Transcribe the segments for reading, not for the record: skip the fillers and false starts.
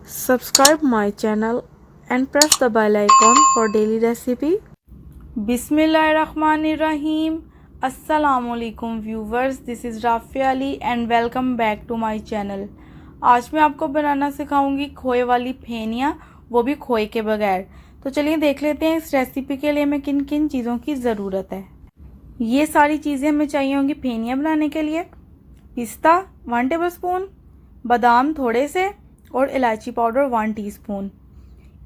Subscribe my channel and press the bell icon for daily recipe. Bismillahirrahmanirrahim. अस्सलामुअलैकुम viewers, this is Rafia Ali and welcome back to my channel. आज मैं आपको बनाना सिखाऊंगी खोए वाली फेनिया, वो भी खोए के बगैर। तो चलिए देख लेते हैं इस रेसिपी के लिए हमें किन किन चीज़ों की ज़रूरत है। ये सारी चीज़ें हमें चाहिए होंगी फेनिया बनाने के लिए। पिस्ता 1 टेबलस्पून, बादाम थोड़े से और इलायची पाउडर 1 टीस्पून।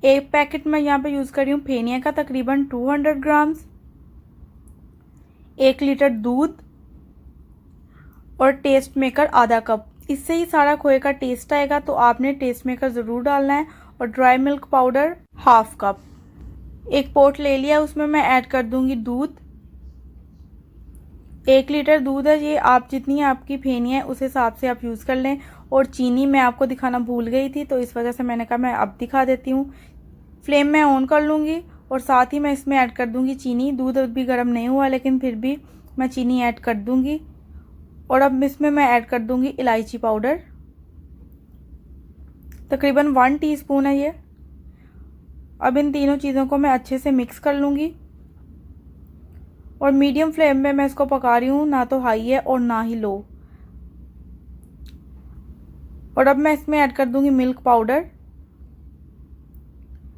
एक पैकेट मैं यहाँ पे यूज़ कर रही हूँ फेनिया का, तकरीबन 200 ग्राम्स। 1 लीटर दूध और टेस्ट मेकर आधा कप। इससे ही सारा खोए का टेस्ट आएगा, तो आपने टेस्ट मेकर ज़रूर डालना है। और dry milk powder half cup. एक पोट ले लिया, उसमें मैं ऐड कर दूंगी दूध। 1 लीटर दूध है ये, आप जितनी आपकी फेनी है उस हिसाब से आप यूज़ कर लें। और चीनी मैं आपको दिखाना भूल गई थी, तो इस वजह से मैंने कहा मैं अब दिखा देती हूँ। फ्लेम मैं ऑन कर लूँगी और साथ ही मैं इसमें ऐड कर दूँगी चीनी। दूध भी गर्म नहीं हुआ, लेकिन फिर भी मैं चीनी ऐड कर दूँगी। और अब इसमें मैं ऐड कर दूँगी इलायची पाउडर, तकरीबन 1 टीस्पून है ये। अब इन तीनों चीज़ों को मैं अच्छे से मिक्स कर लूँगी और मीडियम फ्लेम में मैं इसको पका रही हूँ, ना तो हाई है और ना ही लो। और अब मैं इसमें ऐड कर दूँगी मिल्क पाउडर।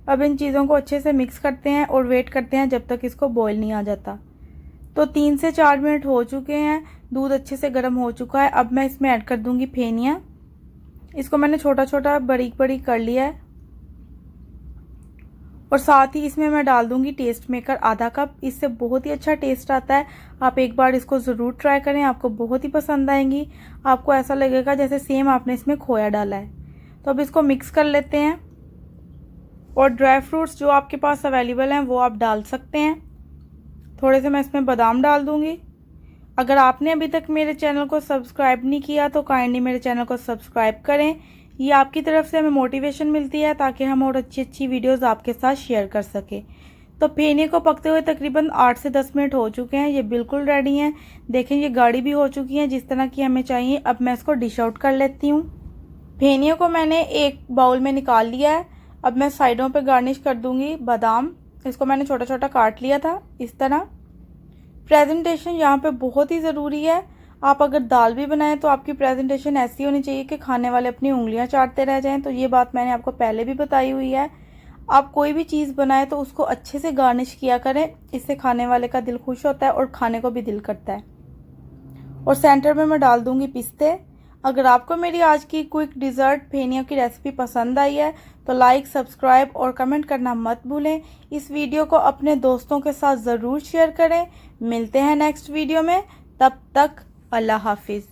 अब इन चीज़ों को अच्छे से मिक्स करते हैं और वेट करते हैं जब तक इसको बॉईल नहीं आ जाता। तो 3 से 4 मिनट हो चुके हैं, दूध अच्छे से गर्म हो चुका है। अब मैं इसमें ऐड कर दूँगी फेनिया। इसको मैंने छोटा छोटा बारीक बारीक कर लिया है। और साथ ही इसमें मैं डाल दूंगी टेस्ट मेकर आधा कप। इससे बहुत ही अच्छा टेस्ट आता है। आप एक बार इसको ज़रूर ट्राई करें, आपको बहुत ही पसंद आएंगी। आपको ऐसा लगेगा जैसे सेम आपने इसमें खोया डाला है। तो अब इसको मिक्स कर लेते हैं। और ड्राई फ्रूट्स जो आपके पास अवेलेबल हैं वो आप डाल सकते हैं। थोड़े से मैं इसमें बादाम डाल दूँगी। अगर आपने अभी तक मेरे चैनल को सब्सक्राइब नहीं किया तो काइंडली मेरे चैनल को सब्सक्राइब करें। ये आपकी तरफ से हमें मोटिवेशन मिलती है, ताकि हम और अच्छी अच्छी वीडियोस आपके साथ शेयर कर सकें। तो फेनिया को पकते हुए तकरीबन 8 से 10 मिनट हो चुके हैं। ये बिल्कुल रेडी हैं। देखें ये गाढ़ी भी हो चुकी हैं, जिस तरह की हमें चाहिए। अब मैं इसको डिश आउट कर लेती हूँ। फेनिया को मैंने एक बाउल में निकाल लिया है। अब मैं साइडों पर गार्निश कर दूँगी बादाम। इसको मैंने छोटा छोटा काट लिया था इस तरह। प्रेजेंटेशन यहाँ पर बहुत ही ज़रूरी है। आप अगर दाल भी बनाएं तो आपकी प्रेजेंटेशन ऐसी होनी चाहिए कि खाने वाले अपनी उंगलियां चाटते रह जाएं। तो ये बात मैंने आपको पहले भी बताई हुई है। आप कोई भी चीज़ बनाएं तो उसको अच्छे से गार्निश किया करें। इससे खाने वाले का दिल खुश होता है और खाने को भी दिल करता है। और सेंटर में मैं डाल दूंगी पिस्ते। अगर आपको मेरी आज की क्विक डिज़र्ट फेनिया की रेसिपी पसंद आई है तो लाइक, सब्सक्राइब और कमेंट करना मत भूलें। इस वीडियो को अपने दोस्तों के साथ ज़रूर शेयर करें। मिलते हैं नेक्स्ट वीडियो में, तब तक अल्लाह हाफिज़।